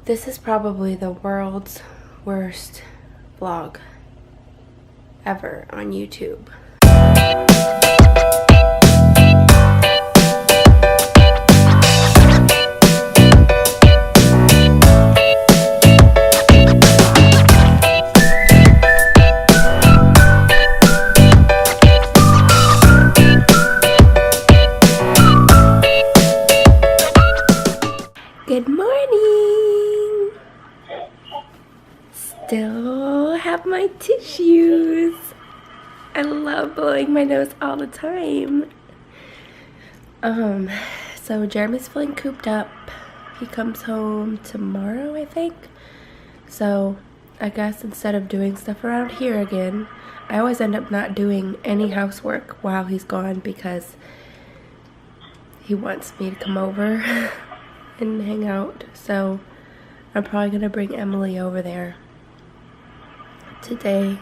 This is probably the world's worst vlog ever on YouTube. Good morning! Still have my tissues. I love blowing my nose all the time. So Jeremy's feeling cooped up. He comes home tomorrow, I think. So I guess instead of doing stuff around here again, I always end up not doing any housework while he's gone because he wants me to come over and hang out. So I'm probably gonna bring Emily over there today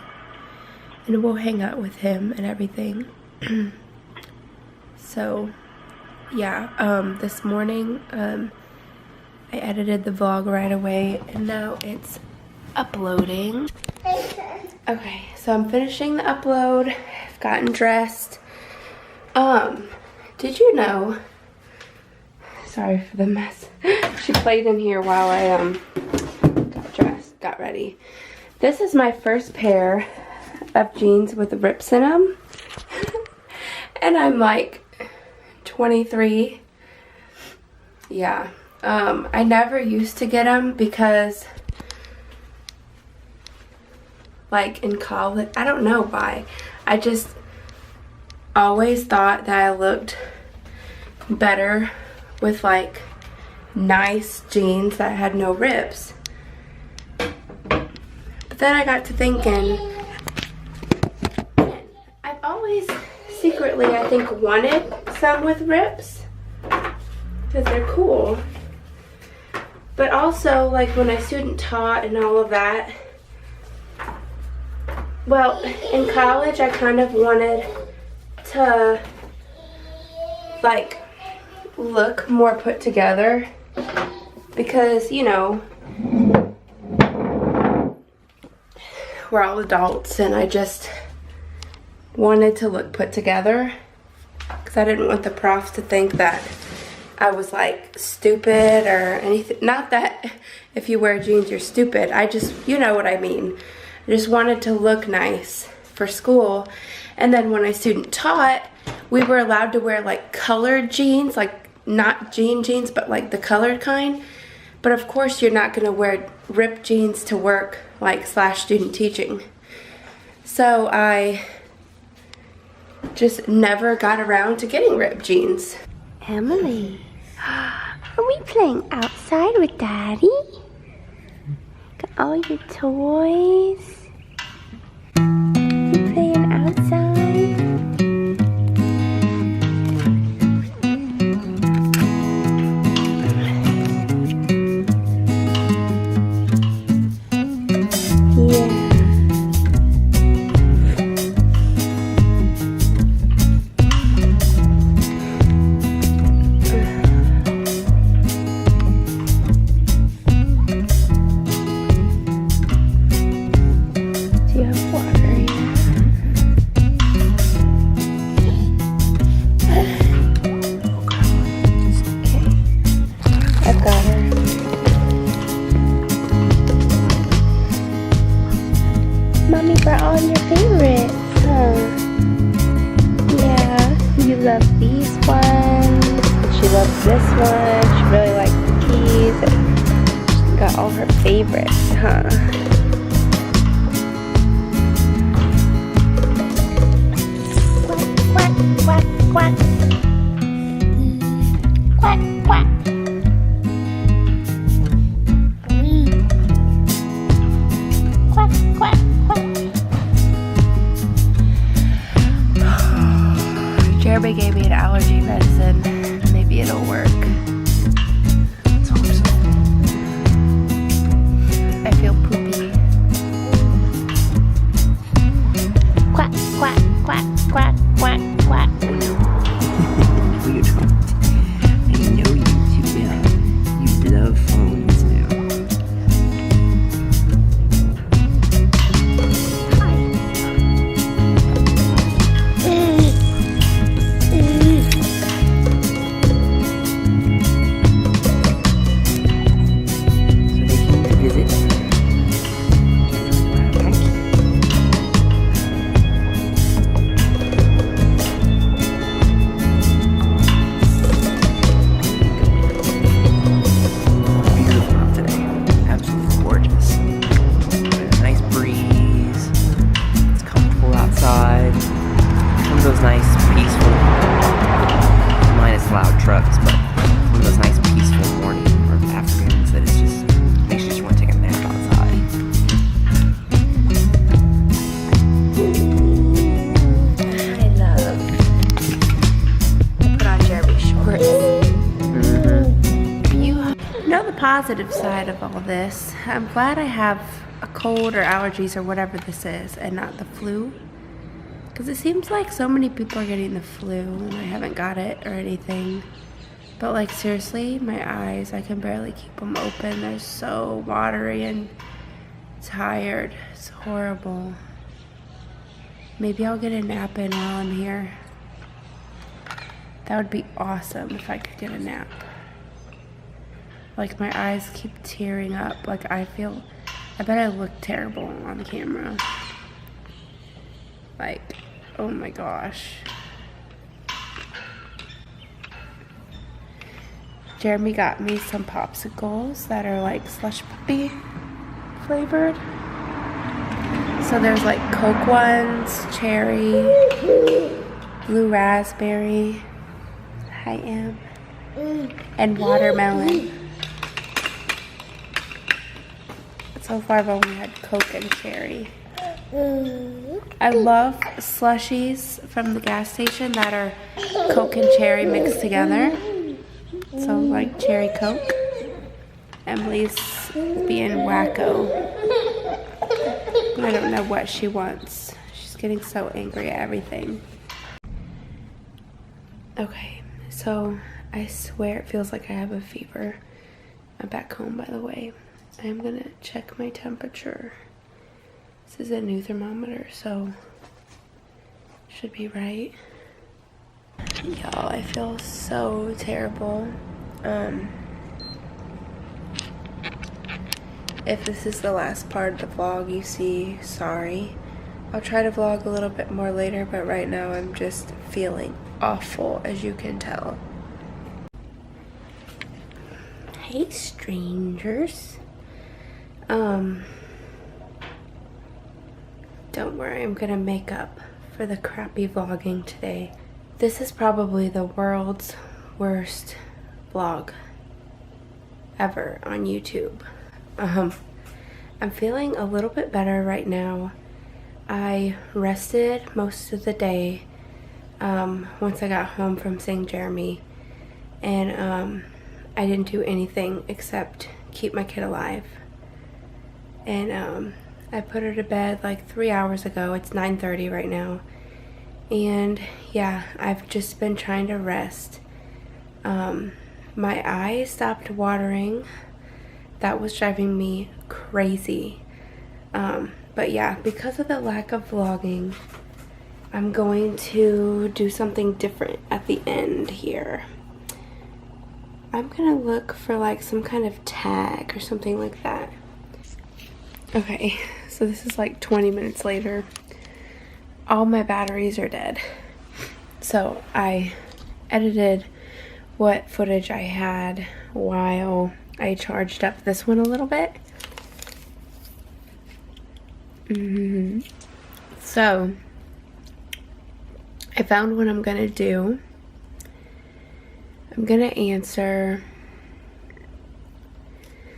and we'll hang out with him and everything. So yeah, this morning I edited the vlog right away and now it's uploading. Okay, so I'm finishing the upload. I've gotten dressed. Did you know, sorry for the mess. She played in here while I got dressed, got ready. This is my first pair of jeans with rips in them. And I'm like 23. Yeah. I never used to get them because like in college, I don't know why. I just always thought that I looked better with like nice jeans that had no rips. But then I got to thinking, I've always secretly, I think, wanted some with rips because they're cool. But also, like when I student taught and all of that, well, in college I kind of wanted to like look more put together because, you know, we're all adults and I just wanted to look put together because I didn't want the profs to think that I was like stupid or anything. Not that if you wear jeans you're stupid. I just, you know what I mean. I just wanted to look nice for school. And then when I student taught, we were allowed to wear like colored jeans, like not jeans, but like the colored kind. But of course you're not gonna wear ripped jeans to work, like / student teaching. So I just never got around to getting ripped jeans. Emily, are we playing outside with Daddy? Got all your toys. You playing outside? Mommy brought all your favorites, huh? Yeah, you love these ones. She loves this one. She really likes the keys. And she got all her favorites, huh? Quack, quack, quack, quack. Quack, quack. Jeremy gave me an allergy medicine. Maybe it'll work. Let's hope so. I feel poopy. Quack, quack, quack, quack, quack, quack. I know you do. I know you do. positive side of all this, I'm glad I have a cold or allergies or whatever this is and not the flu. Because it seems like so many people are getting the flu and I haven't got it or anything. But like seriously, my eyes, I can barely keep them open. They're so watery and tired. It's horrible. Maybe I'll get a nap in while I'm here. That would be awesome if I could get a nap. Like my eyes keep tearing up. Like I bet I look terrible on camera. Like, oh my gosh. Jeremy got me some popsicles that are like slush puppy flavored. So there's like Coke ones, cherry, blue raspberry, I am, and watermelon. So far I've only had Coke and cherry. I love slushies from the gas station that are Coke and cherry mixed together. So like cherry Coke. Emily's being wacko. I don't know what she wants. She's getting so angry at everything. Okay, so I swear it feels like I have a fever. I'm back home, by the way. I'm gonna check my temperature. This is a new thermometer, so should be right. Y'all, I feel so terrible. If this is the last part of the vlog you see, sorry. I'll try to vlog a little bit more later, but right now I'm just feeling awful, as you can tell. Hey, strangers. Don't worry, I'm gonna make up for the crappy vlogging today. This is probably the world's worst vlog ever on YouTube. I'm feeling a little bit better right now. I rested most of the day once I got home from seeing Jeremy, and I didn't do anything except keep my kid alive. And I put her to bed like 3 hours ago. It's 9:30 right now. And yeah, I've just been trying to rest. My eyes stopped watering. That was driving me crazy. But yeah, because of the lack of vlogging, I'm going to do something different at the end here. I'm gonna look for like some kind of tag or something like that. Okay, so this is like 20 minutes later. All my batteries are dead. So I edited what footage I had while I charged up this one a little bit. So I found what I'm gonna do. I'm gonna answer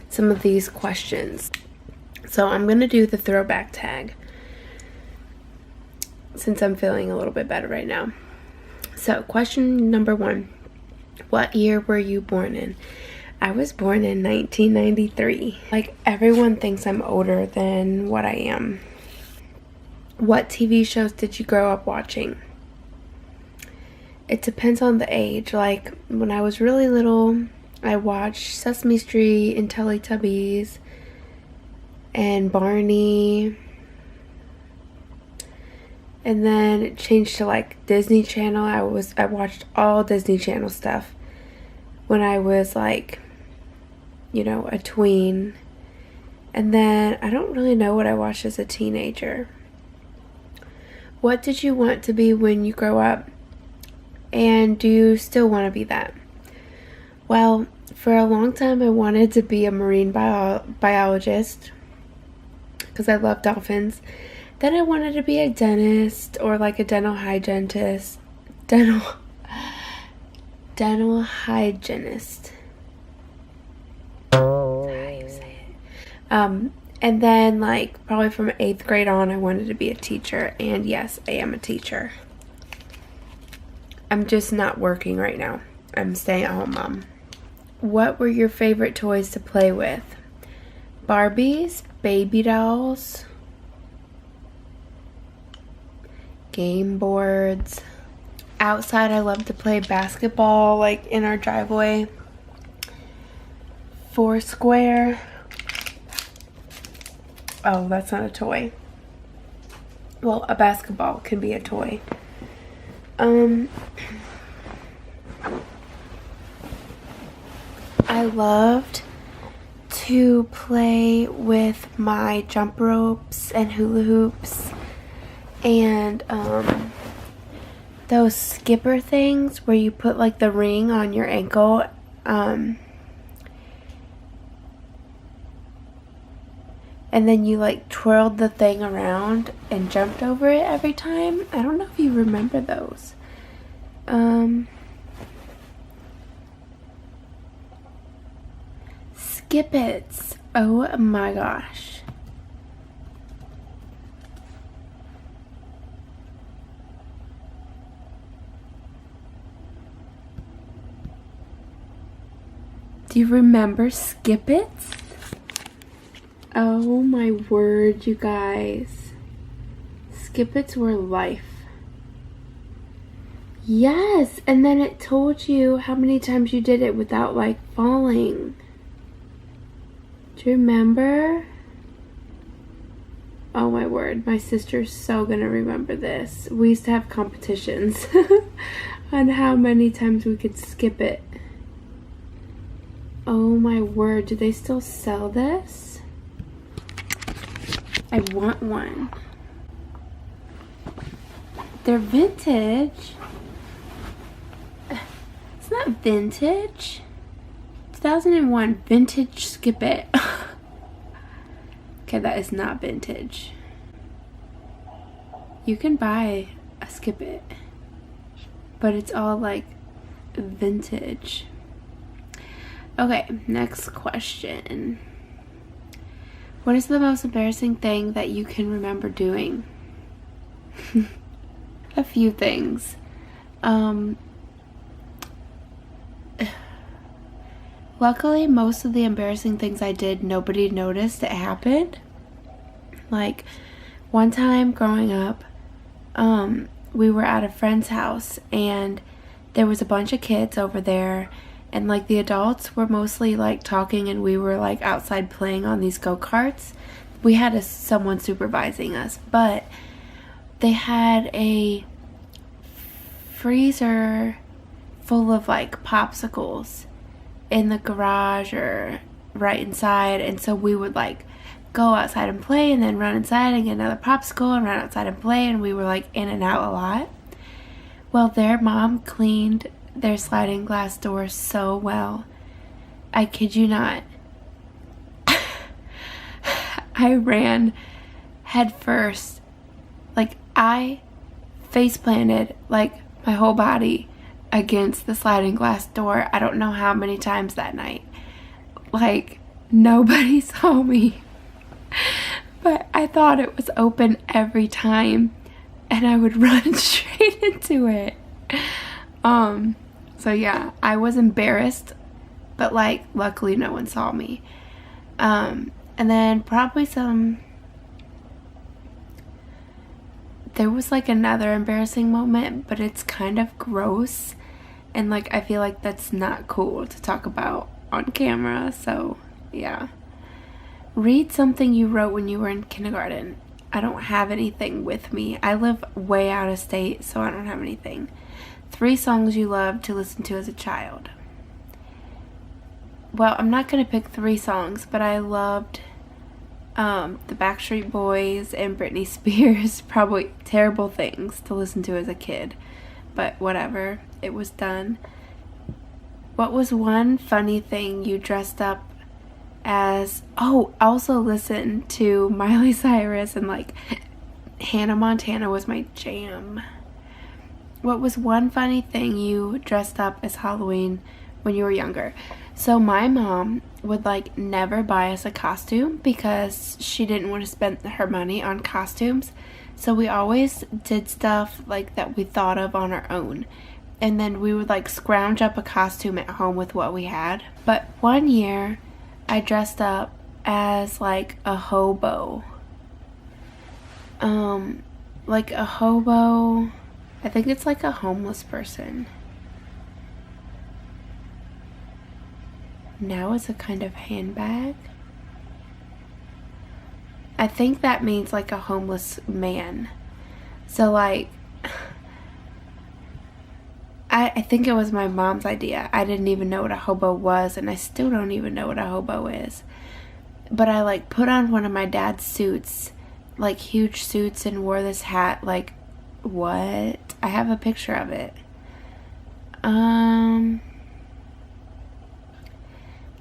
some of these questions. So I'm gonna do the throwback tag since I'm feeling a little bit better right now. So question number 1, what year were you born in? I was born in 1993. Like, everyone thinks I'm older than what I am. What TV shows did you grow up watching? It depends on the age. Like, when I was really little, I watched Sesame Street and Teletubbies and Barney. And then it changed to like Disney Channel. I watched all Disney Channel stuff when I was like, you know, a tween. And then I don't really know what I watched as a teenager. What did you want to be when you grow up? And do you still want to be that? Well, for a long time I wanted to be a marine biologist because I love dolphins. Then I wanted to be a dentist or like a dental hygienist. Dental hygienist. How you say it. And then like probably from 8th grade on I wanted to be a teacher, and yes, I am a teacher. I'm just not working right now. I'm staying at home mom. What were your favorite toys to play with? Barbies, baby dolls, game boards. Outside, I love to play basketball, like in our driveway. Foursquare. Oh, that's not a toy. Well, a basketball can be a toy. I loved to play with my jump ropes and hula hoops and those skipper things where you put like the ring on your ankle. And then you like twirled the thing around and jumped over it every time. I don't know if you remember those. Skip-its. Oh my gosh. Do you remember Skip-its? Oh my word, you guys. Skip-its were life. Yes, and then it told you how many times you did it without like falling. Do you remember? Oh my word, my sister's so gonna remember this. We used to have competitions on how many times we could skip it. Oh my word, do they still sell this? I want one. They're vintage. It's not vintage. 2001 vintage Skip-It. Okay, that is not vintage. You can buy a Skip-It, but it's all like vintage. Okay, next question. What is the most embarrassing thing that you can remember doing? A few things. Luckily, most of the embarrassing things I did, nobody noticed it happened. Like, one time growing up, we were at a friend's house, and there was a bunch of kids over there, and, like, the adults were mostly, like, talking, and we were, like, outside playing on these go-karts. We had someone supervising us, but they had a freezer full of, like, popsicles in the garage or right inside, and so we would like go outside and play and then run inside and get another popsicle and run outside and play, and we were like in and out a lot. Well, their mom cleaned their sliding glass doors so well. I kid you not. I ran head first. Like, I face planted like my whole body against the sliding glass door. I don't know how many times that night. Like, nobody saw me. But I thought it was open every time, and I would run straight into it. So yeah, I was embarrassed, but like, luckily no one saw me. And then probably there was like another embarrassing moment, but it's kind of gross, and like I feel like that's not cool to talk about on camera, so yeah. Read something you wrote when you were in kindergarten. I don't have anything with me. I live way out of state, so I don't have anything. 3 songs you loved to listen to as a child. Well, I'm not gonna pick 3 songs, but I loved the Backstreet Boys and Britney Spears. Probably terrible things to listen to as a kid, but whatever, it was done. What was one funny thing you dressed up as? Oh, also listen to Miley Cyrus, and like Hannah Montana was my jam. What was one funny thing you dressed up as Halloween when you were younger? So my mom would like never buy us a costume because she didn't want to spend her money on costumes. So we always did stuff like that we thought of on our own. and then we would like scrounge up a costume at home with what we had. But one year I dressed up as like a hobo. Like a hobo, I think it's like a homeless person. Now it's a kind of handbag. I think that means like a homeless man. So like, I think it was my mom's idea. I didn't even know what a hobo was, and I still don't even know what a hobo is. But I like put on one of my dad's suits, like huge suits, and wore this hat. Like, what? I have a picture of it.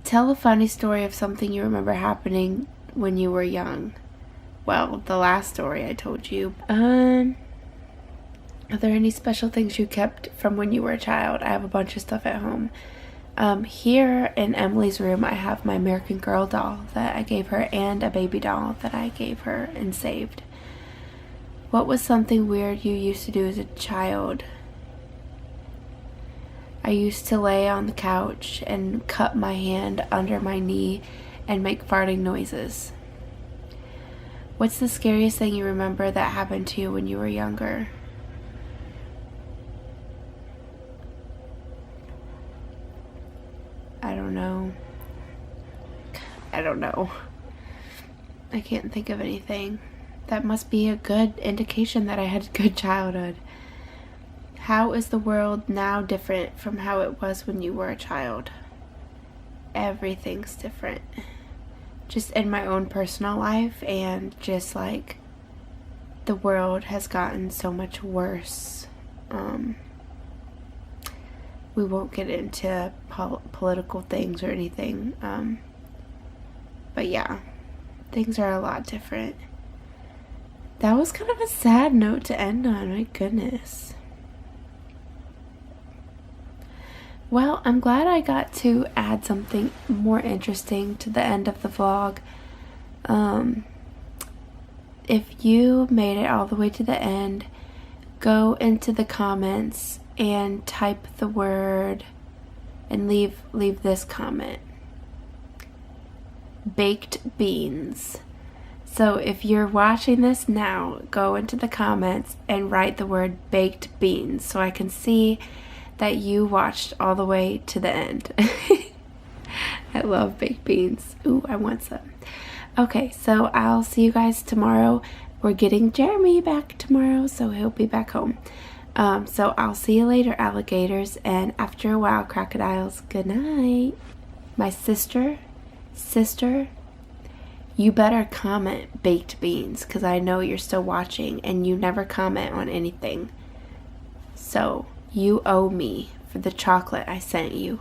Tell a funny story of something you remember happening when you were young. Well, the last story I told you. Are there any special things you kept from when you were a child? I have a bunch of stuff at home. Here in Emily's room, I have my American Girl doll that I gave her and a baby doll that I gave her and saved. What was something weird you used to do as a child? I used to lay on the couch and cup my hand under my knee and make farting noises. What's the scariest thing you remember that happened to you when you were younger? I don't know. I can't think of anything. That must be a good indication that I had a good childhood. How is the world now different from how it was when you were a child? Everything's different. Just in my own personal life, and just like the world has gotten so much worse. We won't get into political things or anything. But yeah, things are a lot different. That was kind of a sad note to end on, my goodness. Well, I'm glad I got to add something more interesting to the end of the vlog. If you made it all the way to the end, go into the comments and type the word and leave this comment. Baked beans. So if you're watching this now, go into the comments and write the word baked beans so I can see that you watched all the way to the end. I love baked beans. Ooh, I want some. Okay, so I'll see you guys tomorrow. We're getting Jeremy back tomorrow, so he'll be back home. So I'll see you later, alligators, and after a while, crocodiles. Good night. My sister, you better comment baked beans, because I know you're still watching and you never comment on anything. So you owe me for the chocolate I sent you.